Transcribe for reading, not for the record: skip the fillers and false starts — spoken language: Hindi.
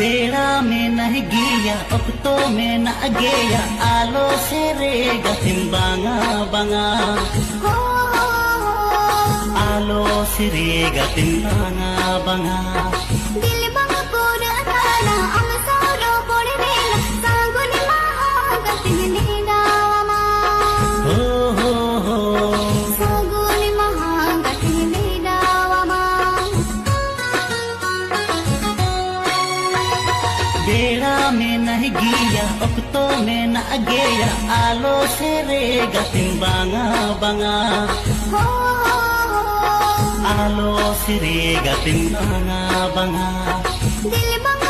बेड़ा में नहीं गिया उक्तो में न गेया आलो से रेगा तिम्बांगा बंगा आलो से रेगा तिम्बांगा बंगा दिल बंग पूरा थाना हम सोलो पोड़े वेला सांगुन महागा तिने दावमा हो सांगुन महागा तिने दावमा बेड़ा में नहीं गिया उक्तो में न गेया आलो से रेगा तिम्बांगा बंगा आलो से रेगा तिम्बांगा बंगा दिल बंग